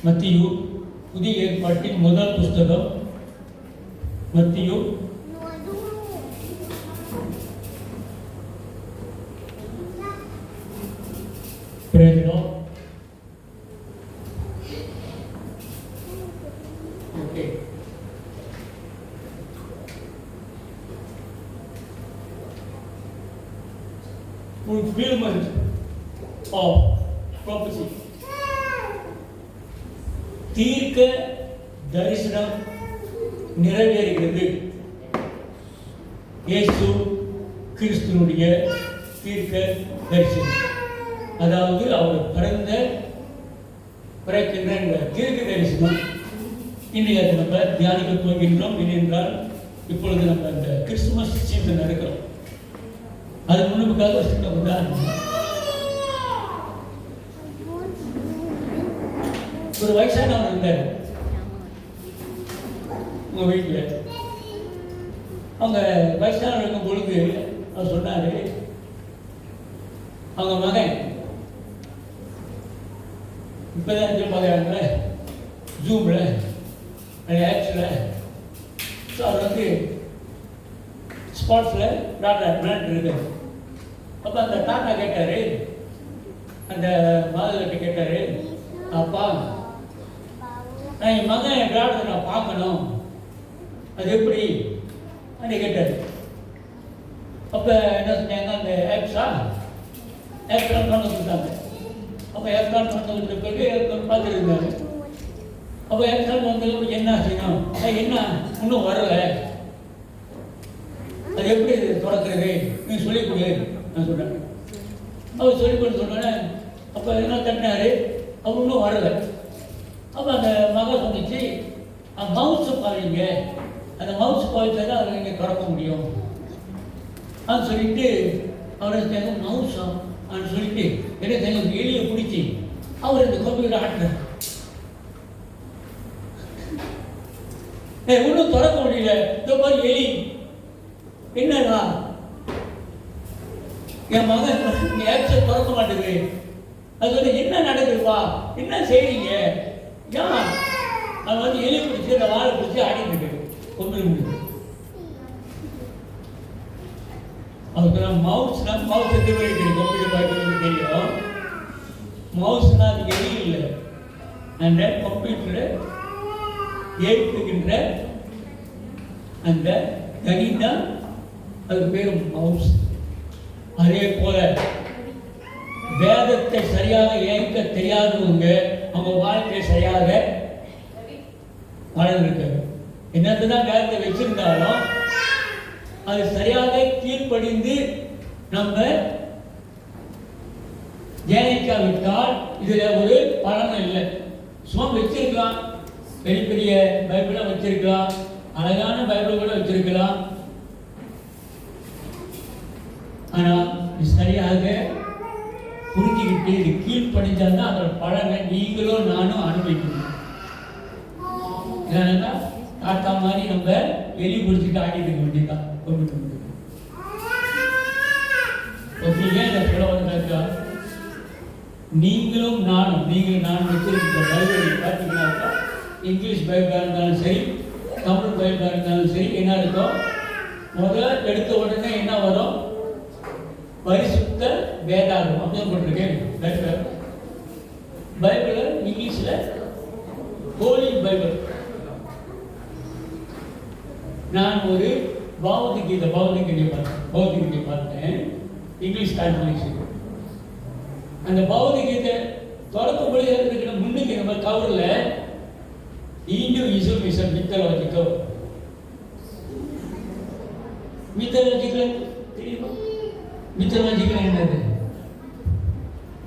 மத்தியு புதிய ஏற்பாட்டின் முதல் புஸ்தகம் மத்தியு fulfillment of prophecy. தீர்க்க தரிசனம் நிறைவேறுகிறது. இயேசு கிறிஸ்துனுடைய தீர்க்க தரிசனம், அதாவது அவர் பிறக்கின்ற தீர்க்க தரிசனம் இன்றைய நம்ம தியானிக்க போகின்றோம். ஏனென்றால் இப்பொழுது நம்ம இந்த கிறிஸ்துமஸ் சீசன் நடக்கிறோம். அது முன்னுக்காக ஒரு சின்ன உதாரணம். ஒரு வயசானவர் இருந்தார் உங்க வீட்டில். அவங்க வயசானவர் இருக்கும் பொழுது அவர் சொன்னார், அவங்க மகன் இப்போதான் பார்க்குறாங்க ஜூமில் ஆப்ஸில். ஸோ அவர் வந்து ஸ்பாட்ஸில் டாட்டா விளையாண்டுருக்காரு. அப்போ அந்த டாட்டா கேட்டார், அந்த மாதவர்கிட்ட கேட்டார், அப்பா நான் என் மகன் விளையாடுறத நான் பார்க்கணும், அது எப்படி அப்படின்னு கேட்டார். அப்போ என்ன சொன்னாங்க, அந்த ஆப்ஸ்லாம் கொண்டு வந்துட்டாங்க. அப்போ ஆப்ஸ்லாம் கொண்டு வந்துட்டு பிறகு பார்த்துருந்தாரு. அப்போ ஆப்ஸ்லாம் வந்து என்ன செய்யணும், என்ன இன்னும் வரலை, அது எப்படி திறக்கிறது நீ சொல்லிக் கொடு நான் சொன்னேன். அவர் சொல்லிக் கொடுத்து சொன்னோன்னே அப்போ என்ன தட்டினாரு, அவர் இன்னும் வரலை. அப்போ அந்த மகள் சொன்னிச்சு, மவுஸை பாருங்க, அந்த மவுஸ் பாவிச்சா தான் அதை நீங்கள் திறக்க முடியும் அது சொல்லிட்டு அவரை தேங்க மவுஸா அப்படின்னு சொல்லிட்டு என்ன தேங்க எலியை பிடிச்சி அவர் இந்த கம்ப்யூட்டர் ஆட்டுறார். இன்னும் திறக்க முடியல, இந்த மாதிரி எலி என்னடா என் மகன் ஆப்ஸை திறக்க மாட்டேங்குது. அது வந்து என்ன நடக்குதுப்பா, என்ன செய்றீங்க, ஏன் அது வந்து எலி பிடிச்சி அந்த வாழை பிடிச்சி ஆடிட்டு இருக்கு கொண்டு முடியுது. அதுக்கு மவுஸ்னா மவுஸ் எது தெரியும், கம்ப்யூட்டர் பார்க்கறது தெரியும். மவுஸ்னா அது எலி இல்லை, அந்த கம்ப்யூட்டரை ஏற்றுகின்ற அந்த கணிதான் அது பேர் மவுஸ். அதே போல வேதத்தை சரியாக ஏற்க தெரியாதவங்க அவங்க வாழ்க்கையை சரியாக வாழ்ந்திருக்காங்க. என்னதான் வேதத்தை வச்சிருந்தாலும் அது சரியாக கீழ்ப்படிந்து நம்ம தியானிக்காவிட்டால் இதுல ஒரு பலன் இல்லை. சும்மா வச்சிருக்கலாம், பெரிய பெரிய பைபிளை வச்சிருக்கலாம், அழகான பைபிள் கூட வச்சிருக்கலாம். ஆனால் சரியாக புரிஞ்சுக்கிட்டு இது கீழ்ப்படிஞ்சால்தான் அதோட பலனை நீங்களும் நானும் அனுபவிக்கணும். இல்லைன்னா காட்டா மாதிரி நம்ம எலி பிடிச்சிட்டு ஆடிட்டு இருக்க வேண்டியதான். ஏன் சொல்ல வந்தாக்கா, நீங்களும் நானும் நான் வச்சிருக்கிற பைபிள் பார்த்தீங்கன்னாக்கா, இங்கிலீஷ் பைபிளாக இருந்தாலும் சரி, தமிழ் பைபிளாக இருந்தாலும் சரி, என்ன இருக்கும், முதல்ல எடுத்த உடனே என்ன வரும், பரிசுத்த வேதாகம் அப்படின்னு போட்டிருக்கேன். பைபிள் இங்கிலீஷ்ல ஹோலி பைபிள். நான் ஒரு பௌத்திகீதை பார்த்தேன், இங்கிலீஷ் டிரான்ஸ்லேஷன். அந்த பௌத்திகீதை தொடக்கம் மொழி இருக்கிற முன்னுக்கு நம்ம கவர்ல இந்துயிசம் இஸ் மித்தாலஜிக்கல் தெரியுமா? மித்தாலஜிக்கல் என்னது?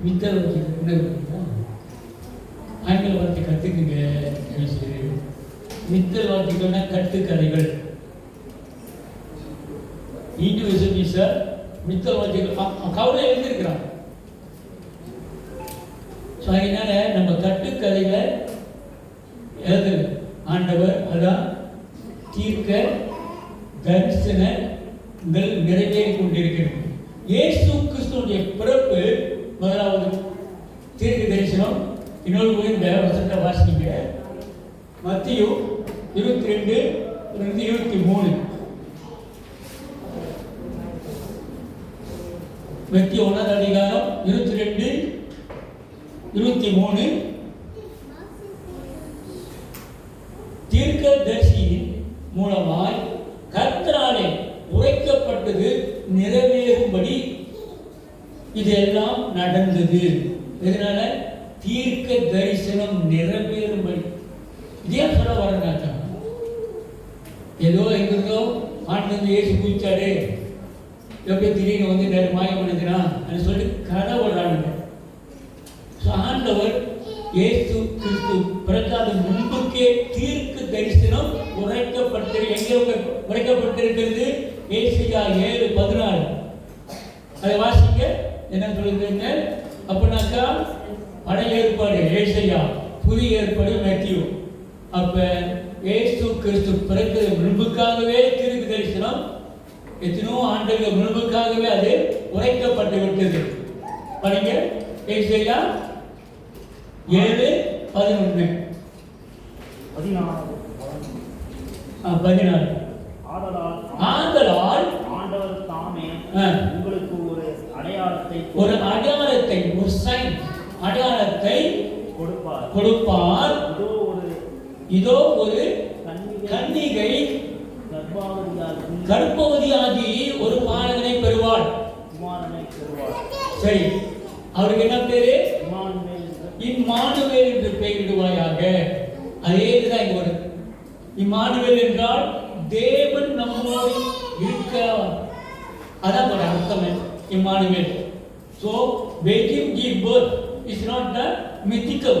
மித்தாலஜிக்கல் என்னது? ஆங்கில வார்த்தை கற்றுக்குங்க. மித்தாலஜிக்கல்னா கட்டுக்கதைகள். இந்துயிசம் இஸ் மித்தாலஜிக்கல் கவலை எழுதியிருக்கிறான். ஸோ அதனால நம்ம கட்டுக்கதைகளை எழுதுங்க. ஆண்டவர் அதான் தீர்க்க தரிசனங்கள் நிறைவேறி கொண்டிருக்கிறது. இயேசு கிறிஸ்துவுடைய பிறப்பு முதலாவது தீர்க்க தரிசனம் இன்னொரு இந்த வசனத்தை வாசிங்க. மத்தேயு 22:23. மத்தேயு 1 அதிகாரம் 22:23. தீர்க்கதரிசியின் மூலமாய் கர்த்தராலே உரைக்கப்பட்டது நிறைவேறும்படி இதெல்லாம் நடந்தது. இதனால தீர்க்க தரிசனம் நிறைவேறும்படி இதே சொல்ல வரனாக்கா ஏதோ எங்கிருந்தோ ஆண்டு ஏசு குதிச்சாரு, எப்படி திடீர்னு வந்து நேரம் மாயம் பண்ணுதுன்னா அப்படின்னு சொல்லிட்டு கதை விடுறானுங்க. ஆண்டவர் இயேசு கிறிஸ்து பிறக்காத முன்புக்கே தீர்க்க தரிசனம் எங்கே உரைக்கப்பட்டிருக்கிறது? ஏசாயா 7:14. அதை வாசிக்க என்ன சொல்லுங்க. அப்படின்னாக்கா பழைய ஏற்பாடு ஏசாயா, புதிய ஏற்பாடு மத்தேயு. அப்ப இயேசு கிறிஸ்து பிறக்கிற முன்புக்காகவே தீர்க்க தரிசனம் எத்தனோ ஆண்டுகள் முன்புக்காகவே அது உரைக்கப்பட்டு விட்டது. படிங்க ஏசாயா 7:11. 14. ஆதலால் ஆண்டவர் தாமே உங்களுக்கு ஒரு அடையாளத்தை ஒரு சைன் அடையாளத்தை கொடுப்பார். இதோ ஒரு கன்னிகை கர்ப்பவதியாகி ஒரு பாலகனை பெறுவாள். சரி, அவருக்கு என்ன பேரு? இம்மானுவேல் என்று பெயரிடுவாயாக. அதே இதுதான் இங்க வருது. இம்மானுவேல் என்றால் தேவன் நம்மோடு இருக்கிறார். அதான் ஒரு அர்த்தம் Emmanuel. So baking give birth is not the mythical.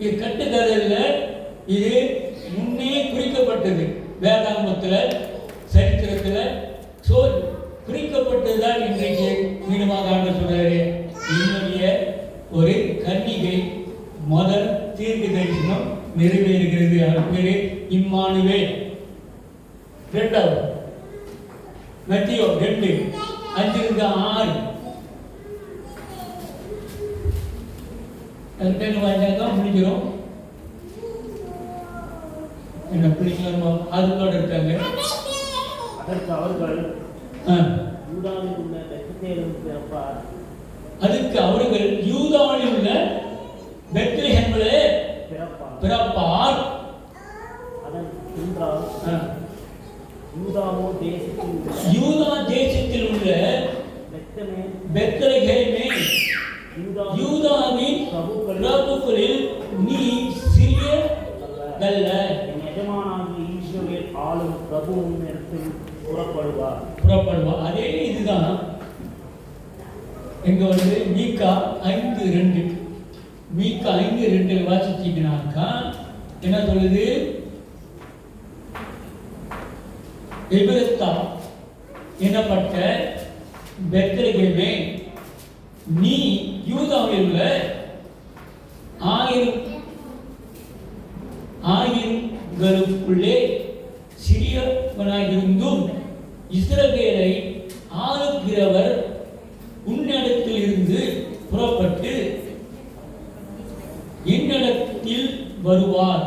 இது கட்டுக்கதையில் இது முன்னே குறிக்கப்பட்டது. வேதாகமத்தில் சரித்திரத்தில் ஸோ குறிக்கப்பட்டதுதான் இன்றைக்கு மீனமாக ஆண்டு சொல்றாரு. என்னுடைய ஒரு கன்னிகை முதல் தீர்க்க தரிசனம் நிறைவேறுகிறது. அவர் பேரு இம்மானுவேல். இரண்டாவது மத்தேயு 2:5-6. முடிஞ்சிடும். என்ன பிள்ளைங்க அதுக்கோட இருக்காங்க. அதற்கு அவர்கள் யூதாவில் உள்ள பெத்லெஹேமிலே பிறப்பார். யூதா தேசத்தில் உள்ள பெத்லெஹேமே யூதாவின் பிரபுக்களில் நீ சிறியதல்ல. எஜமானாகிய இஸ்ரவேல் ஆளும் பிரபுவும் இடத்தில் புறப்படுவார். அதே இதுதான் இங்க வந்து மீகா 5:2. மீகா 5:2 வாசிச்சீங்கன்னாக்கா என்ன சொல்லுது? எபிரத்தா எனப்பட்ட பெத்லெஹேமே நீ யூதாவில் உள்ள ஆயிரங்களுக்குள்ளே சிறியவனாயிருந்தும் இஸ்ரவேலை ஆளுகிறவர் உன்னிடத்தில் இருந்து புறப்பட்டு என்னிடத்தில் வருவார்.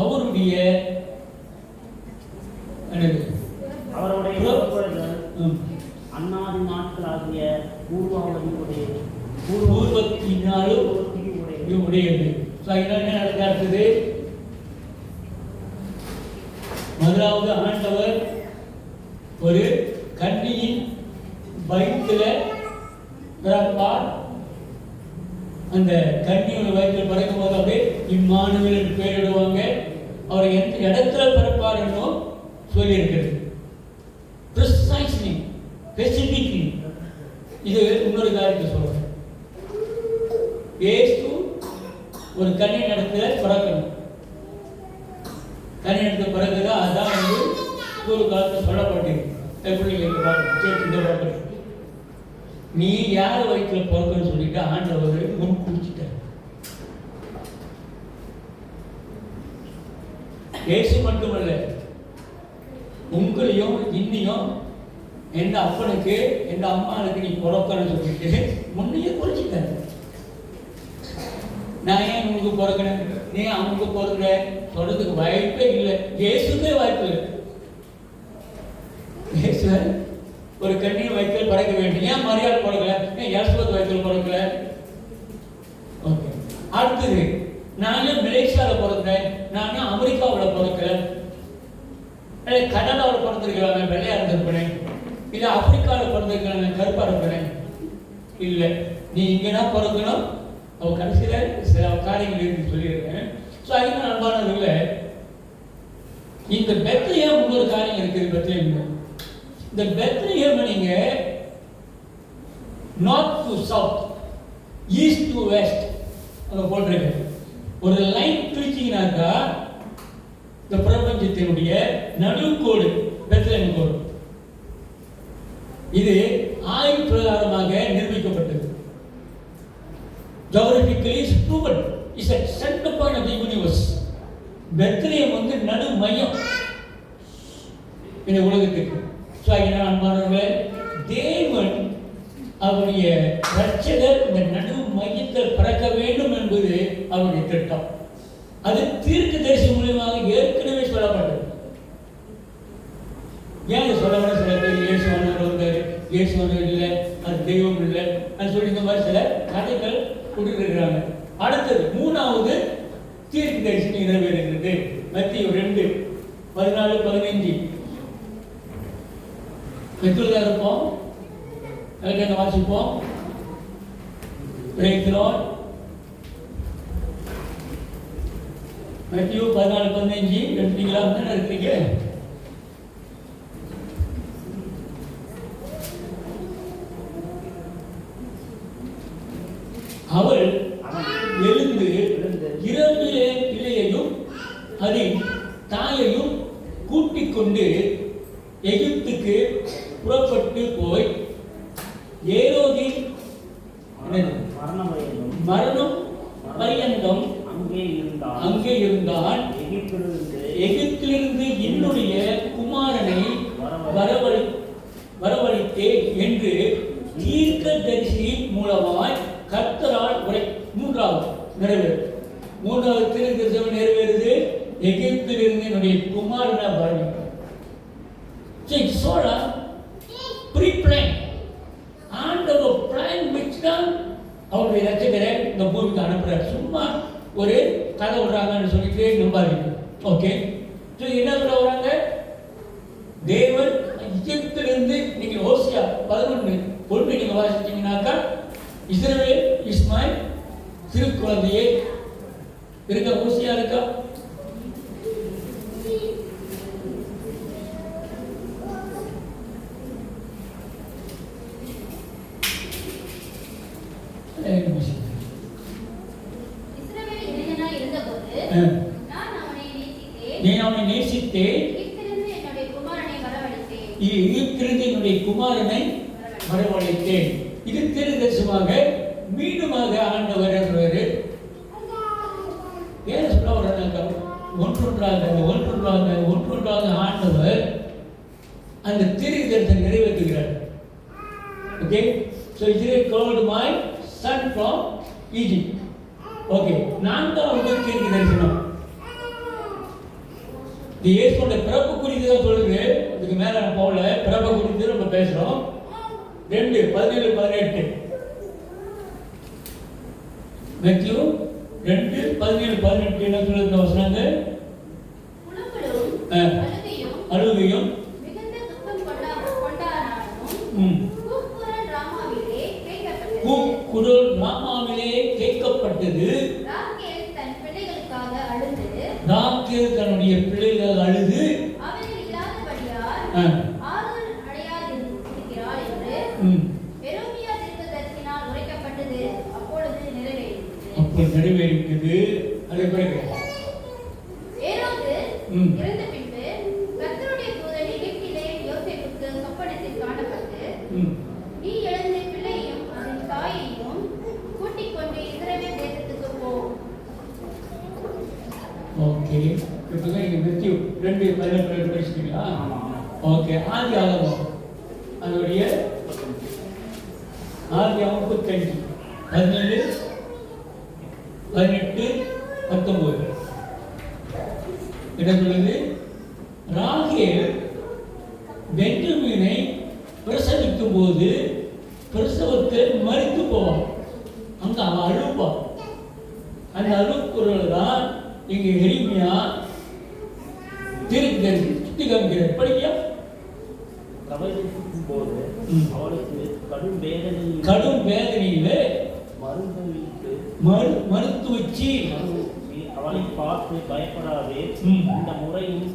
அவருடைய அன்னாதி நாட்களாகிய பூர்வத்தினாலும் உடையது. என்ன நடக்கிறது? முதலாவது ஆண்டவர் ஒரு கன்னியின் வயிற்றுல பிறப்பார். அந்த கன்னியோட வயிற்றில் பிறக்கும் போது அப்படியே இம்மானுவேல் என்று பெயரிடுவாங்க. அவர் எந்த இடத்துல பிறப்பார் என்னும் சொல்லியிருக்கிறது. ப்ரிசைஸ்லி ஸ்பெசிஃபிக்லி இது இன்னொரு காரியத்தை சொல்றேன். இயேசு ஒரு கன்னியின் இடத்துல பிறக்கணும். கன்னியின் இடத்துல பிறகுதான் அதான் வந்து ஒரு காலத்தில் சொல்லப்பட்டிருக்கு. நீ யார் வயிற்றுல பிறக்கன்னு சொல்லிட்டு ஆண்டவர் முன் குடிச்சிட்டார். இயேசு மட்டுமல்ல, உங்களையும் இன்னையும் எந்த அப்பனுக்கு எந்த அம்மாவுக்கு நீ பிறக்கன்னு சொல்லிட்டு முன்னையே குறிச்சிட்டாரு. நான் ஏன் உங்களுக்கு பிறக்கிறேன், நீ அவங்களுக்கு பிறந்த சொல்றதுக்கு வாய்ப்பே இல்லை. இயேசுக்கே வாய்ப்பு இல்லை. இயேசுவை ஒரு கண்ணின் வயிற்றில் பிறக்க வேண்டும். ஏன் மரியாள் பிறக்கல, ஏன் எலிசபெத் வயிற்றில் பிறக்கல? ஓகே. அடுத்தது, நானும் மலேசியாவில் பிறந்தேன், நானும் அமெரிக்காவில் பிறக்கல, கனடாவில் பிறந்திருக்கிறாங்க, வெள்ளையா இருந்திருப்பேன், இல்லை ஆப்பிரிக்காவில் பிறந்திருக்கிறாங்க, கருப்பா இருப்பேன். இல்லை, நீ இங்கதான் பிறக்கணும். அவ கடைசியில் சில காரியங்கள் இருக்கு சொல்லியிருக்கேன். ஸோ அதுக்கு அன்பானவர்களே, இந்த பெத்லஹேம் இன்னொரு காரியம் இருக்குது. பெத்லஹேம், இந்த பெத்லஹேம் நீங்க north to south, east to west அங்கே போட்டிருக்கு. ஒரு லைன் கிழிச்சிங்கனாக்கா இந்த பிரபஞ்சத்தினுடைய நடுக்கோடு பெத்லஹேம் கோடு. இது ஆய்வு பிரகாரமாக நிரூபிக்கப்பட்டது. Geographically is proven. It's a center point of the universe. Bethlehem வந்து நடு மையம் இந்த உலகத்துக்கு. ஸோ அதனால் அன்பானவர்களே, தேவன் அவருடைய ரட்சகர் இந்த நடு மையத்தில் பிறக்க வேண்டும் என்பது அவருடைய திட்டம். அது தீர்க்கதரிசி மூலியமாக ஏற்கனவே சொல்லப்பட்டது. ஏன் சொல்லப்பட சில பேர் இயேசுவானவர் வந்தார், இயேசுவானவர் இல்லை, அது தெய்வம் இல்லை அது சொல்லி இந்த மாதிரி சில கதைகள் கொடுத்துருக்கிறாங்க. அடுத்தது மூணாவது தீர்க்கதரிசி நிறைவேறுகிறது. மத்தேயு 2:14-15 தான் இருப்போம். அதுக்கு வாசிப்போம். மத்தேயு 14:15 எடுத்தீங்களா? என்ன இருக்கீங்க? அவள் எழுந்து இரவிலே பிள்ளையையும் அதன் தாயையும் கூட்டிக் கொண்டு எகிப்துக்கு புறப்பட்டு போய் ஏரோதின் மரணம் பரியந்தம் அங்கே இருந்தான். எகிப்திலிருந்து என்னுடைய குமாரனை வரவழைத்தேன் என்று தீர்க்கதரிசி மூலமாய் கர்த்தரால் உரை. மூன்றாவது தீர்க்கதரிசி நிறைவேறுது. எகிப்திலிருந்து என்னுடைய குமாரனை வரவழைத்தார். ஆண்டவர் பிளான் வச்சுதான் அவருடைய ரட்சகரை இந்த பூமிக்கு அனுப்புறார். சும்மா ஒரு கதை விடுறாங்கன்னு சொல்லிட்டு நம்பாதீங்க. ஓகே. ஸோ என்ன சொல்ல வராங்க? தேவன் எகிப்திலிருந்து நீங்க ஓசியா 11:1 நீங்க வாசிச்சீங்கன்னாக்கா, இஸ்ரவேல் இஸ்மாயில் சிறு குழந்தையே இருக்க. ஓசியா இருக்கா? அவனை நேசித்தேன், எகிப்திலிருந்து என்னுடைய குமாரனை வரவழைத்தேன். இது தீர்க்கதரிசனமாக மீண்டுமாக ஆண்டவர் வேற சொல்ல வர்றாங்க. ஒன்றொன்றாக ஆண்டவர் அந்த தீர்க்கதரிசனம் நிறைவேற்றுகிறார். Okay. So Israel called my son from Egypt. Okay. நான்காவது தீர்க்கதரிசனம் இயேசுவோட பிறப்பு குறித்து தான் சொல்லுது. அதுக்கு மேல நம்ம போகல. பிறப்பு குறித்து நம்ம பேசுறோம். 2:17-18 மத்தேயு 2:17-18 என்ன சொல்லுது வசனங்க? அழுகையும் கூக்குரல் ராமாவிலே கேட்கப்பட்டது. ராக்கேல் தன்னுடைய பிள்ளைகள் அழுது அப்போ நிறைவேறியது. அதே பிறகு ஓகே. இப்போ நீங்க மத்தேயு 2:17 படிச்சிட்டீங்களா? ஓகே. ஆதியாகமம் அதோடைய ஆதியாகமம் 17 18, 19 என்ன சொல்லுது? ராகேல் பென்ஜமினை பிரசவிக்கும் போது பிரசவத்தில் மறித்து போவான். அங்க அவன் அழுப்பான். அந்த அழுக்குறல் தான் இங்க எளிமையா தீர்க்கதரிசி சுட்டி காமிக்கிறார். படிக்க பிரவேசிக்கும் போது அவளுக்கு கடும் வேதனையிலே மருந்து வச்சு அவளை பார்த்து பயப்படாதே, இந்த முறையும்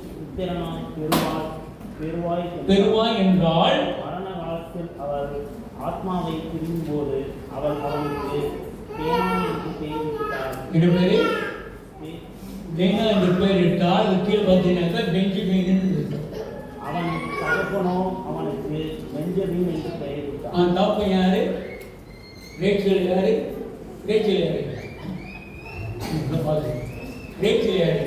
பெறுவாய் என்றால் மரண காலத்தில் அவள் ஆத்மாவை பிரியும் போது அவள் அவனுக்கு என்று பெயரிட்டாள். என்று பெயரிட்டால் கீழே பார்த்தீங்கன்னாக்கா பெஞ்சமின். அவன் தகப்பனோ அவனுக்கு பெஞ்சமின் என்று பெயரிட்டான். அவன் தகப்பன் யாரு? ரேச்சல் யாரு? ரேச்சல் யாரு? ரேச்சல் யாரு?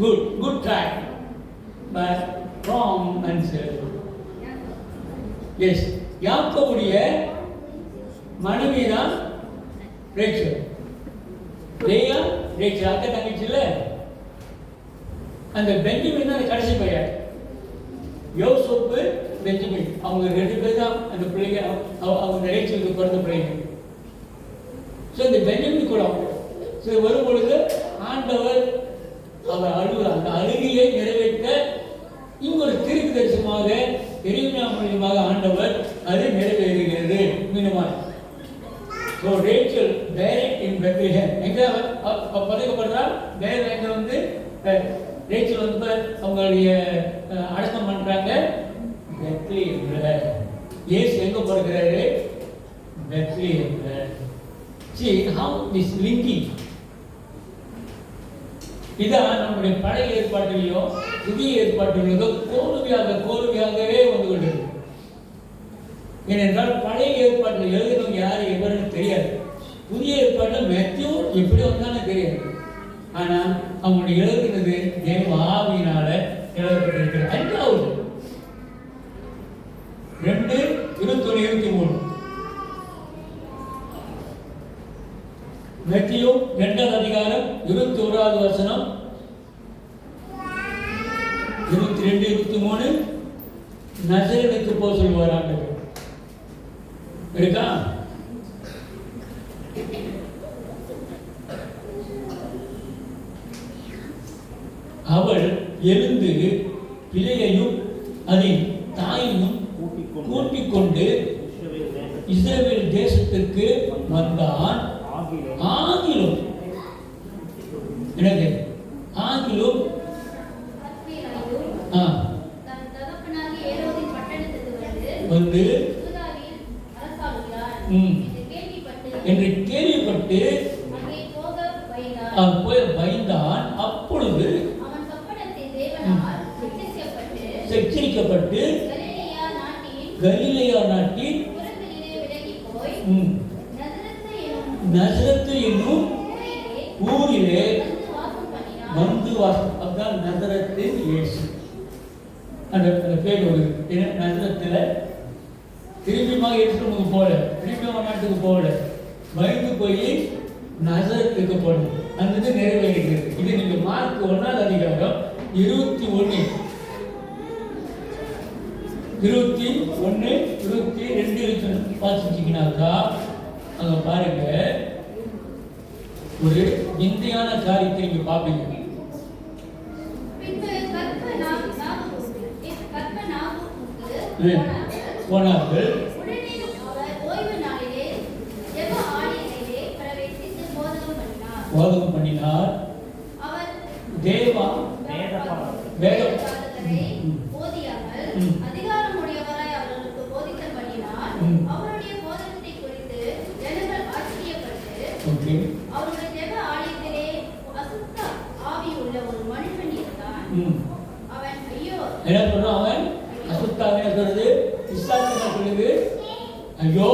Good try, but wrong answer. Yes, யாக்கோபுடைய மனைவி தான் ரேச்சல். லேயா ரேச்சல் அக்கா தங்கச்சில. அந்த பெஞ்சமின் தான் கடைசி பையன். யோசேப்பு பெஞ்சமின் அவங்க 2 பேர் தான் அந்த பிள்ளைங்க. அவங்க ரேச்சலுக்கு பிறந்த பிள்ளைங்க. ஸோ இந்த பெஞ்சமின் கூட வரும் பொழுது ஆண்டவர் அவர் அழுகிறார். அந்த அழுகையை நிறைவேற்ற இங்கொரு தீர்க்க தரிசனமாக எரேமியா மூலமாக ஆண்டவர் அது நிறைவேறுகிறது. மீனமாய் ஸோ ரேச்சல் டைரக்ட் இன் பெத்லெஹேம் எங்கே பதக்கப்படுறார்? வேற எங்கே வந்து ரேச்சல் வந்து அவங்களுடைய அடக்கம் பண்ணுறாங்க பெத்லெஹேம்ல. இயேசு எங்கே பிறக்கிறாரு? பெத்லெஹேம்ல. See how this linking. இதான் நம்முடைய பழைய ஏற்பாட்டிலேயோ புதிய ஏற்பாட்டிலேயோ கோலுமையாகவே வந்து கொண்டது. ஏனென்றால் பழைய ஏற்பாட்டில் எழுதினவங்க யார் எவருன்னு தெரியாது. புதிய ஏற்பாட்டில் மேத்யூ எப்படி வந்தாலும் தெரியாது. ஆனால் அவங்களுடைய எழுதுகிறது தேவ ஆவியினால எழுதப்பட்டிருக்கிறது. 5வது 2, 21, 23 மேத்யூ 2வது அதிகாரம் 21வது வசனம் 22, 23 நசரேத்துக்கு போக சொல்லுவார் ஆண்டவர். இருக்கா? அவள் எழுந்து பிள்ளையையும் அதன் தாயையும் கூட்டிக் கொண்டு இஸ்ரவேல் தேசத்திற்கு வந்தான். ஆகிலும் என்னது? ஆகிலும் வந்து என்று கேள்விப்பட்டு போய் பயந்தான். அப்பொழுது எச்சரிக்கப்பட்டு கலிலேயா நாட்டின் நசரத்து என்னும் ஊரிலே வந்து வாசம். நசரத்தின் இயேசு அந்த பேர் வருது. நசரத்தில் திரும்பியமாக எடுத்துட்டு போகல, திரும்பியமாக நாட்டுக்கு போகல, பயந்து போய் நசரத்துக்கு போகணும். அந்த இது நிறைவேறுகிறது. இது நீங்கள் மார்க் 1வது அதிகாரம் 21, 22 வாசிச்சிங்கனாக்கா அங்கே பாருங்க ஒரு விந்தையான காரியத்தை நீங்க பார்ப்பீங்க. போனார்கள். போதகம் பண்ணினார். தேவா அதிகாரமுடையவராய் அவர்களுக்கு போதித்தல் பண்ணினார். அவருடைய போதகத்தை குறித்து ஜனங்கள் ஆச்சரியப்பட்டு அவருடைய ஜெப ஆலயத்திலே அசுத்த ஆவி உள்ள ஒரு மனுஷன் இருந்தான். அவன் ஐயோ என்ன சொல்றான்? அவன் அசுத்தாவே சொல்றது இஸ்லாமிய சொல்லுது. ஐயோ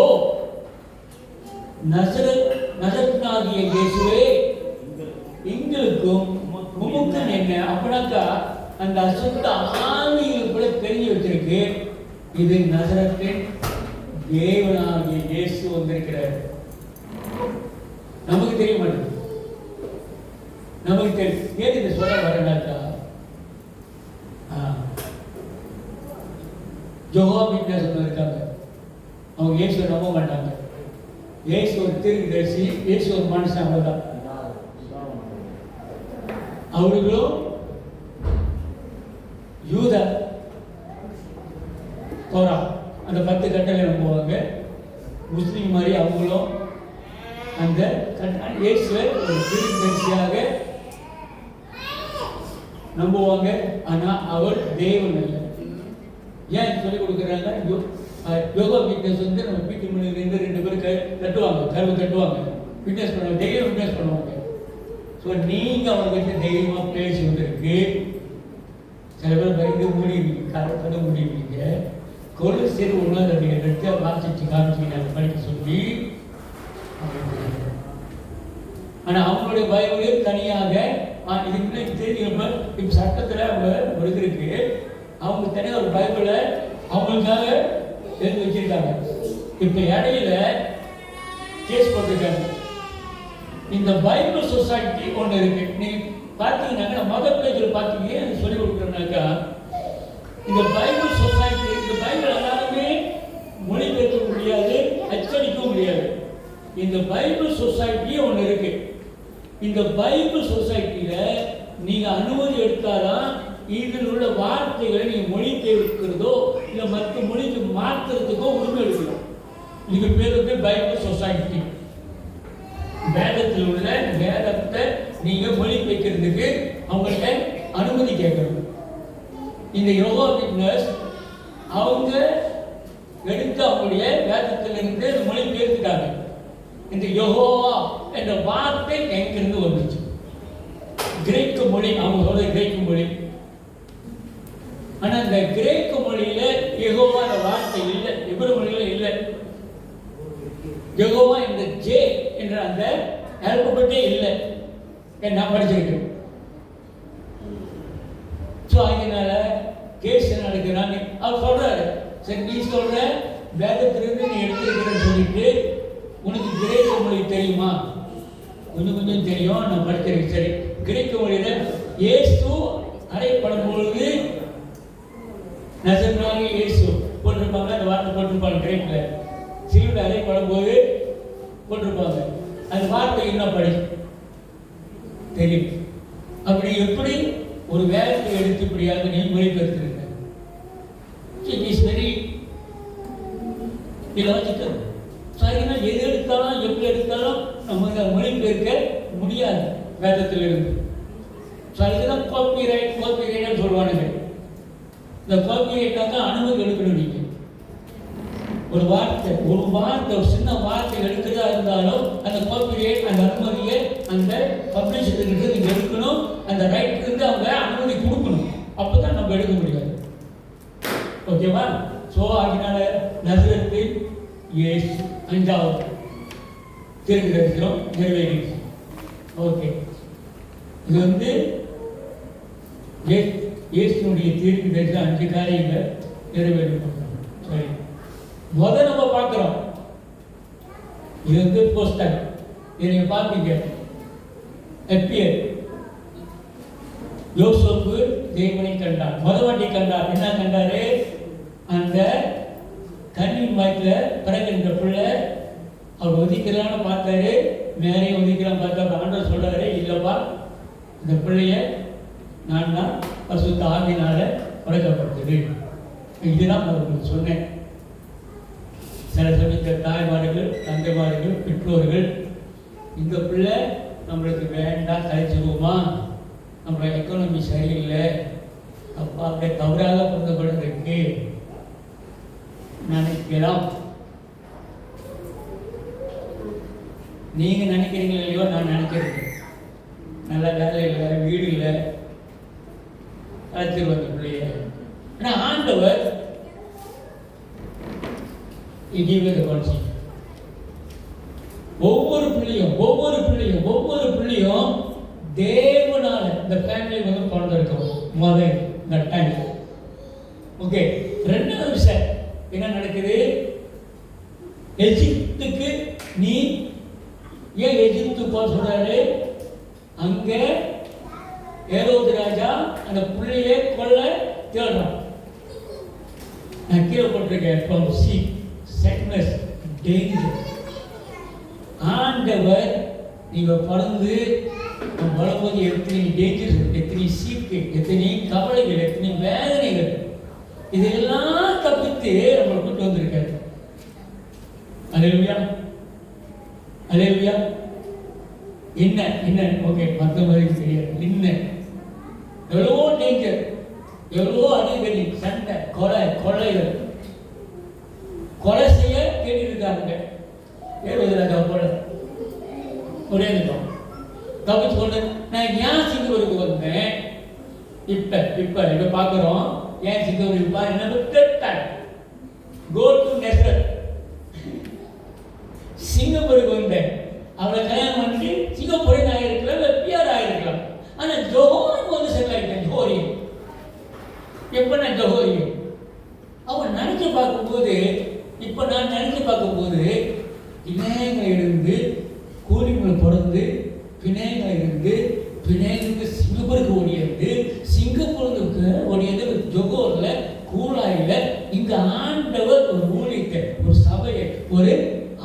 நசரத்னாகிய இயேசுவே எங்களுக்கும் உமக்கும் என்ன? அப்படின்னாக்கா அந்த அசுத்த ஆவியை கூட தெரிஞ்சு வச்சிருக்கு. இது நசரத்தின் தேவனாகிய இயேசு வந்திருக்கிறார். நமக்கு தெரிய மாட்டேங்குது. நமக்கு தெரியும். ஏன் இதை சொல்ல வரனாக்கா, ஜெகோவா விட்னஸ் இருக்காங்க. அவங்க இயேசுவை நம்ப மாட்டாங்க. இயேசு ஒரு தீர்க்கதரிசி, இயேசு ஒரு மனுஷன், அவ்வளவுதான். அவர்களும் யூத தோரா அந்த 10 கட்டளை நம்புவாங்க. முஸ்லீம் மாதிரி அவங்களும் அந்த இயேசுவை ஒரு தீர்க்கதரிசியாக நம்புவாங்க. ஆனா அவர் தேவன் அல்ல. ஏன் சொல்லிக் கொடுக்குறாங்க? யோகா ஃபிட்னஸ் வந்து நம்ம வீட்டு முன்னாடி 2 பேர் கட்டுவாங்க, கருவு கட்டுவாங்க, ஃபிட்னஸ் பண்ணுவாங்க, தைரியம் ஃபிட்னஸ் பண்ணுவாங்க. ஸோ நீங்கள் அவர்கிட்ட தைரியமாக பேசி வந்திருக்கு. சில பேர் பயந்து மூடிடுவீங்க, காலத்தோட மூடிடுவீங்க. கொள்ளு சரி ஒன்றாவது அப்படி எடுத்து வாசிச்சு காமிச்சு நாங்கள் படிக்க சொல்லி. ஆனால் அவங்களுடைய பைபிளே தனியாக இதுக்கு தெரியும். இப்போ சட்டத்தில் அவங்க வருகிறதுக்கு அவங்க தனியாக ஒரு பைபிளை அவங்களுக்காக எழுதி வச்சிருக்காங்க. இப்போ இடையில கேஸ் போட்டிருக்காங்க. இந்த பைபிள் சொசைட்டி ஒன்று இருக்கு. நீங்க பார்த்தீங்கன்னாக்கா முதல் பேஜில் பார்த்தீங்க சொல்லி கொடுக்குறேன்னாக்கா, இந்த பைபிள் சொசைட்டி, இந்த பைபிள் எல்லாருமே மொழிபெயர்க்க முடியாது, அச்சடிக்க முடியாது. இந்த பைபிள் சொசைட்டி ஒன்று இருக்கு. இந்த பைபிள் சொசைட்டியில நீங்க அனுமதி எடுத்தாதான் இதில் உள்ள வார்த்தைகளை நீங்க மொழிபெயர்க்கிறதோ இல்லை மற்ற மொழிக்கு மாற்றுறதுக்கோ உரிமை எடுக்கலாம். இதுக்கு பேர் வந்து பைபிள் சொசைட்டி. வேதத்தில் உள்ள வேதத்தை நீங்க மொழிபெயர்க்கிறதுக்கு அவங்கள்ட்ட அனுமதி கேட்கணும். இந்த யோகா விட்னஸ் அவங்க எடுத்து அவங்களுடைய வேதத்திலிருந்து மொழிபெயர்த்துட்டாங்க. இந்த யெகோவா என்ற வார்த்தை எங்கிருந்து வந்துச்சு? கிரேக்க மொழி, அவங்க சொல்ற கிரேக்க மொழி. ஆனா இந்த கிரேக்க மொழியில யெகோவா என்ற வார்த்தை இல்லை, எபிரேய மொழியில இல்லை. யெகோவா என்ற ஜே என்ற அந்த ஆல்பபெட்டே இல்லை. நான் படிச்சிருக்கேன். ஸோ அதனால கேஸ் நடக்கிறாங்க. அவர் சொல்றாரு, சரி நீ சொல்ற வேதத்திலிருந்து நீ எடுத்துருக்கிறேன்னு சொல்லிட்டு உனக்கு கிரேக்க மொழி தெரியுமா? கொஞ்சம் கொஞ்சம் தெரியும், நான் படிச்சிருக்கேன். சரி, கிரேக்க மொழியில இயேசு அறையப்படும் பொழுது நசரேயனாகிய இயேசு போட்டிருப்பாங்க, அந்த வார்த்தை போட்டிருப்பாங்க. கிரேக்கில் சிலுவையில் அறையப்படும் போது போட்டிருப்பாங்க. அந்த வார்த்தை என்ன படி தெரியும். அப்படி எப்படி ஒரு வேதத்தை எடுத்து இப்படியாக நீ மொழிபெயர்த்திருக்க? It is very illogical. சரிங்கன்னா எது எடுத்தாலும் எப்படி எடுத்தாலும் நம்ம இந்த மொழிபெயர்க்க முடியாது வேதத்திலிருந்து. ஸோ அதுக்குதான் காப்பிரைட்னு சொல்லுவானுங்க. இந்த காப்பிரைட்டாக அனுமதி எடுக்கணும். நீங்கள் ஒரு வார்த்தை ஒரு சின்ன வார்த்தை எடுக்கிறதா இருந்தாலும் அந்த காப்பிரைட், அந்த அனுமதியை அந்த பப்ளிஷருக்கு நீங்கள் எடுக்கணும். அந்த ரைட்டுக்கு அவங்க அனுமதி கொடுக்கணும். அப்போ தான் நம்ம எடுக்க முடியாது. ஓகேவா? ஸோ அதனால நசரேத்தில் இயேசு 5வது தீர்க்கதரிசனம் நிறைவேறிச்சு. ஓகே, இது வந்து இயேசுனுடைய தீர்க்கதரிசனம் 5 காரியங்கள் நிறைவேறும். சரி, முதல் நம்ம பார்க்கிறோம். இது வந்து புஸ்தகம். இதை நீங்க பார்ப்பீங்க. எப்பியர் யோசேப்பு தேவனை கண்டார். முதவாட்டி கண்டார். என்ன கண்டாரு? அந்த கண்ணின் வயிற்றுல பிறகுன்ற பிள்ளை அவர் ஒதுக்கலான்னு பார்த்தாரு. மேலே ஒதுக்கலாம் பார்த்தா ஆண்டவர் சொல்றாரு, இல்லப்பா இந்த பிள்ளைய நான் தான் பரிசுத்த ஆவியினால பிறக்கப்பட்டது. இதுதான் அவர்களுக்கு சொன்னேன். சில சமயத்தில் தாய்மார்கள், தந்தைமார்கள், பெற்றோர்கள் இந்த பிள்ளை நம்மளுக்கு வேண்டாம், கழிச்சிருவோமா, நம்மளோட எக்கானமி சரியில்லை, அப்பா அப்படியே தவறாக பிறந்தப்படுறதுக்கு நினைக்கலாம். நீங்க நினைக்கிறீங்களோ இல்லையோ, நான் நினைக்கிறேன். நல்ல வேலை இல்லை, வீடு இல்லை, அழைச்சிருவாங்க பிள்ளைய. ஆனா ஆண்டவர் ஒவ்வொரு பிள்ளையும் தேவனால இந்த ஃபேமிலி வந்து பிறந்திருக்கும். முதல் இந்த டைம். ஓகே, 2வது விஷயம் எகிப்துக்கு நீ ஏன் எகிப்து போக சொல்றாரு? அங்க ஏரோது ராஜா அந்த பிள்ளையை கொல்ல தேடுறான். நான் கீழே போட்டிருக்கேன், ஃப்ரம் சீக் செக்னஸ் டேஞ்சர். ஆண்டவர் நீங்க பிறந்து வரும்போது எத்தனை டேஞ்சர்ஸ், எத்தனை சீக்கு, எத்தனை கவலைகள், எத்தனை வேதனைகள், இதெல்லாம் தப்பித்து நம்மளை கொண்டு வந்திருக்காரு. அல்லேலூயா, அல்லேலூயா. என்ன என்ன ஓகே, மற்ற மாதிரி தெரியாது. என்ன எவ்வளோ டேஞ்சர், எவ்வளோ அடிக்கடி சண்டை, கொலைகள், கொலை செய்ய கேட்டிருக்காங்க. ஏழுவதாக போல ஒரே நிமிடம் தப்பிச்சு கொண்டு நான் ஏன் சிங்கப்பூருக்கு வந்தேன்? இப்ப பார்க்குறோம். ஏன் சிங்கப்பூருக்கு பாரு, என்ன கோ டு நெசர். சிங்கப்பூருக்கு வந்தேன், அவளை கல்யாணம் பண்ணிட்டு சிங்கப்பூரின் ஆகிருக்கலாம், இல்லை பிஆர் ஆகிருக்கலாம். ஆனால் ஜோஹோருக்கு வந்து செட்டில் ஆகிட்டேன். ஜோஹோரியம் எப்போ நான் ஜோஹோரியம் அவன் நினைச்சு பார்க்கும்போது, இப்போ நான் நினைச்சு பார்க்கும்போது பிணையங்கள் இருந்து கூலிங்களை பிறந்து பிணையங்கள் இருந்து பிணையங்களுக்கு சிங்கப்பூருக்கு ஓடியது, சிங்கப்பூருக்கு ஓடியது ஜோஹோரில் கூலாயில். இங்கே ஆண்டவர் ஒரு ஊழியத்தை, ஒரு சபையை, ஒரு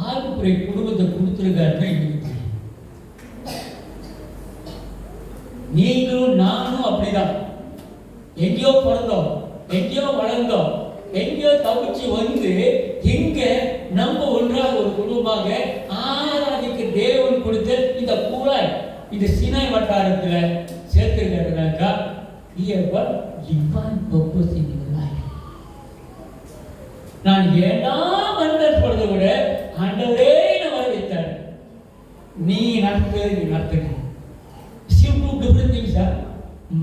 ஆளுக்குறை குடும்பத்தை கொடுத்துருக்காருன்னு எங்களுக்கு தெரியும். நீங்களும் நானும் அப்படிதான். எங்கேயோ பிறந்தோம், எங்கேயோ வளர்ந்தோம், எங்கேயோ தவிச்சு வந்து இங்க நம்ம ஒன்றாக ஒரு குடும்பமாக ஆராதிக்க தேவன் கொடுத்த இந்த கூழாய், இந்த சினாய் வட்டாரத்தில் சேர்த்துருக்காருனாக்கா நான் ஏன்னா வந்தேன் சொல்றதை விட ஆண்டவரே நான் வர வைத்தார். நீ நடத்துறது நீ நடத்துங்க.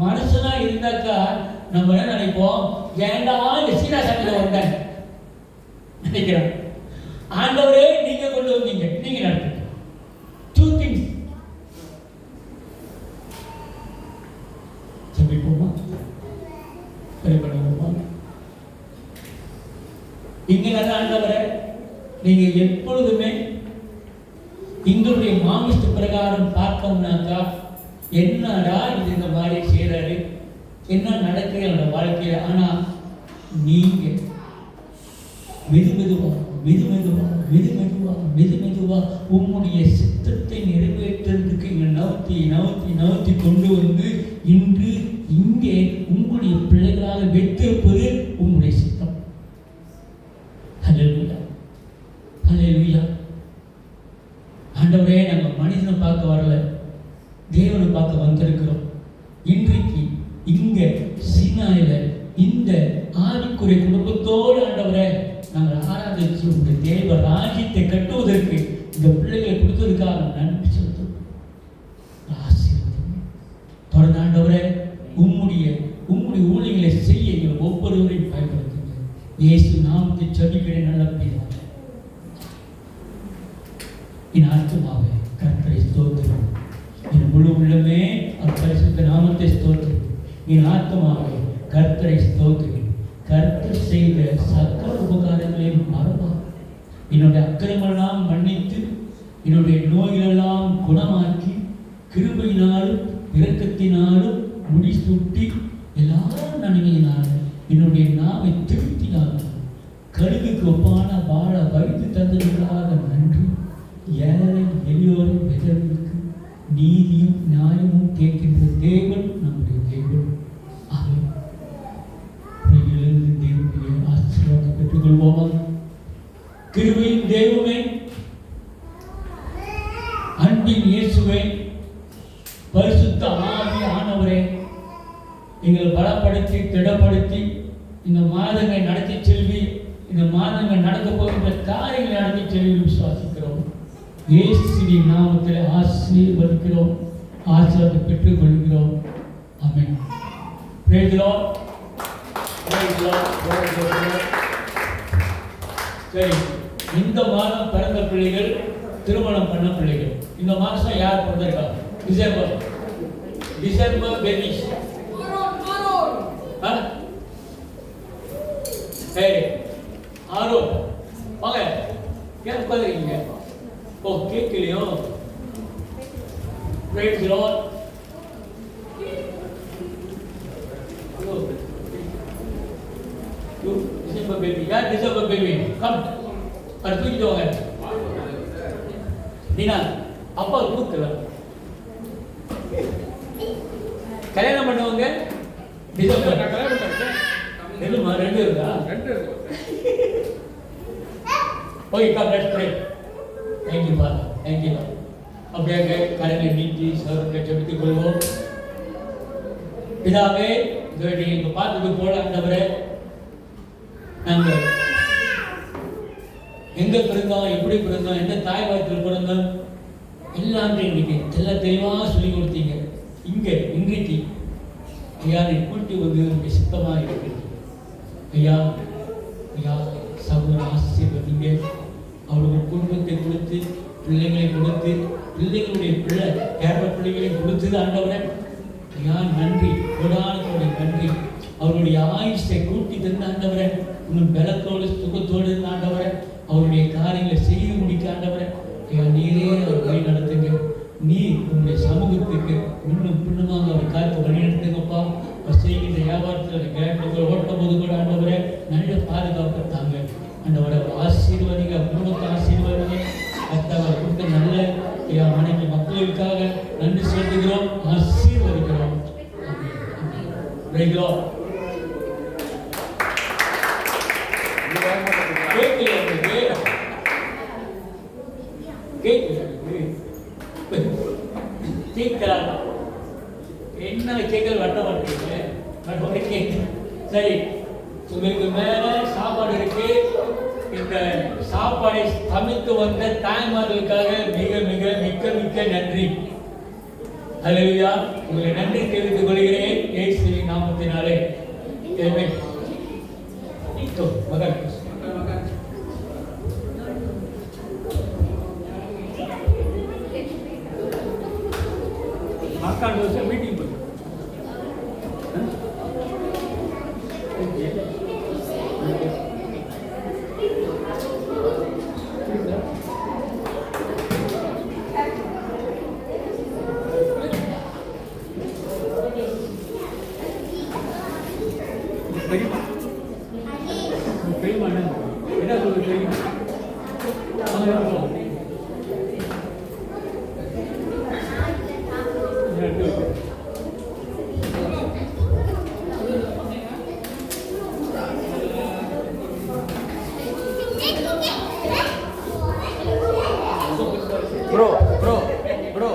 மனுஷனா இருந்தாக்கா நம்ம என்ன நினைப்போம்? ஏண்டா இந்த சீனா சண்டையில் வந்தேன் நினைக்கிறோம். ஆண்டவரே நீங்க கொண்டு வந்தீங்க, நீங்க நடத்துங்க. Two things. சொல்லிப்போமா, சரி பண்ணுவோமா? இங்க நல்ல ஆண்டவரை நீங்க எப்பொழுதுமே எங்களுடைய மாமிஷ்ட பிரகாரம் பார்த்தோம்னாக்கா, என்னடா இது இந்த மாதிரி செய்யறாரு, என்ன நடக்குது என்னோட வாழ்க்கையில. ஆனா நீங்க மெதுமெதுவா உம்முடைய சித்தத்தை நிறைவேற்றுறதுக்கு நவுத்தி கொண்டு வந்து இன்று இங்கே உங்களுடைய பிள்ளைகளாக வைத்திருப்பது உங்களுடைய சித்தம். ஹல்லேலூயா, ஹல்லேலூயா. ஆண்டவரே, நம்ம மனிதனை பார்க்க வரல, தேவனை பார்க்க வந்திருக்கிறோம். இன்றைக்கு இங்க சீனாயில இந்த ஆவிக்குறை குடும்பத்தோடு ஆண்டவரை நாங்கள் ஆராதிச்சு உங்க தேவ ராஜ்யத்தை கட்டுவதற்கு இந்த பிள்ளைகளை கொடுத்ததுக்காக நன்றி செலுத்தும். ஆசீர்வாதம் தொடர்ந்து ஆண்டவரை உம்முடைய ஊழியர்களை செய்ய எங்கள் ஒவ்வொருவரையும் பயன்படுத்துங்க. இயேசு நாமத்தை ஜெபிக்கிறேன் நல்ல பிதாவே. என் ஆத்துமாவே கர்த்தரை ஸ்தோத்திரம், என் முழு உள்ளமே அவர் பரிசுத்த நாமத்தை ஸ்தோத்திரம். என் ஆத்துமாவே கர்த்தரை ஸ்தோத்திரம். கர்த்தர் செய்த சகல உபகாரங்களையும் மறவா. என்னுடைய அக்கிரமெல்லாம் மன்னித்து, என்னுடைய நோய்களெல்லாம் குணமாக்கி, கிருபையினாலும் இரக்கத்தினாலும் முடிசூட்டி, எல்லா நன்மையினாலும் என்னுடைய நாவை திருப்தியாகும். கழுகுக்கு ஒப்பான வாழ வைத்து தந்ததுக்காக நன்றி. ஏழை எளியோரை விதவிற்கு நீதியும் நியாயமும் கேட்கின்ற தேவன் நம்முடைய தேவன். தேவனுடைய ஆசீர்வாதம் பெற்றுக்கொள்வோமா? கிருபையின் தெய்வமே, அன்பின் இயேசுவே, பரிசுத்த ஆவி ஆனவரே, எங்களை பலப்படுத்தி திடப்படுத்தி இந்த மாதங்களை நடத்தி செல்வி, இந்த மாதங்கள் நடக்க போகின்ற காரியங்களை நடத்தி செல்வி விசுவாசிக்கிறோம். இயேசுவின் நாமத்தில் ஆசீர்வதிக்கிறோம், ஆசீர்வாதத்தை பெற்றுக் கொள்கிறோம். ஆமென். Praise the Lord. Praise the Lord. Praise the Lord. சரி, இந்த மாதம் பிறந்த பிள்ளைகள், திருமணம் பண்ண பிள்ளைகள், இந்த மாதம் யார் பிறந்திருக்காங்க? December babies. சரி, ஆரோ வாங்க, ஏன் உட்காந்துருக்கீங்க? ஓ, கேட்கலையோ? Praise the Lord. You December baby. Yeah, December baby. Come. அது தூக்கிட்டு வாங்க. நீனா அப்பா கூப்பிட்டு கல்யாணம் பண்ணுவாங்க. டிசம்பர் நான் கல்யாணம் பண்ணிட்டேன். ரெண்டுமா? ரெண்டு இருக்கா? ரெண்டு இருக்கு. Okay, come let's pray. Thank you father. Thank you. அப்படியே கரங்களை நீட்டி சோதனை ஜெபித்துக் கொள்வோம். பிதாவே, இங்க பார்த்துட்டு போல ஆண்டவரே, நாங்கள் எங்க பிறந்தோம், எப்படி பிறந்தோம், எந்த தாய் வயிற்றில் பிறந்தோம், எல்லாம் இன்னைக்கு எல்லாம் தெளிவாக சொல்லி கொடுத்தீங்க. இன்றைக்கு ஐயா நீ கூட்டி வந்து உங்களுடைய சித்தமாக இருக்கு. ஐயா ஐயா சகோதர ஆசீர்வதிங்க. அவருக்கு குடும்பத்தை கொடுத்து, பிள்ளைகளை கொடுத்து, பிள்ளைகளுடைய பேர பிள்ளைகளை கொடுத்தது ஆண்டவரே. ஐயா நன்றி, கொடானத்தோட நன்றி. அவருடைய ஆயுஷை கூட்டி தந்த ஆண்டவரே, இன்னும் பலத்தோடு சுகத்தோடு ஆண்டவரே, அவருடைய காரியங்களை செய்து முடிக்க ஆண்டவரே. ஐயா நீரே அவர் வழி நடத்துங்க. நீர் உங்களுடைய சமூகத்துக்கு இன்னும் பின்னமாக அவர் காத்து வழி நடத்துங்கப்பா. அவர் செய்கின்ற வியாபாரத்தில் கேட்டு ஓட்டும் போது கூட ஆண்டவரே நல்ல பாதுகாப்பு தாங்க ஆண்டவரை. ஆசீர்வாதிங்க, குடும்பத்தை ஆசீர்வாதிங்க. அவர் கொடுத்த நல்ல மனைவி மக்களுக்காக நன்றி செலுத்துகிறோம், ஆசீர்வதிக்கிறோம். என்ன கேட்கல வட்ட மாட்டீங்க. சரி, உங்களுக்கு மேல சாப்பாடு இருக்கு. இந்த சாப்பாடை சமைத்து வந்த தாய்மார்களுக்காக மிக மிக மிக்க மிக்க நன்றி. அல்லேலூயா. உங்களை நன்றி தெரிவித்துக் கொள்கிறேன் இயேசுவின் நாமத்தினாலே. ஆமென். மகன் மக்கான் வருஷம் மீட்டிங் பண்ணு. என்ன சொல்லுங்க தெரியும்? Bro.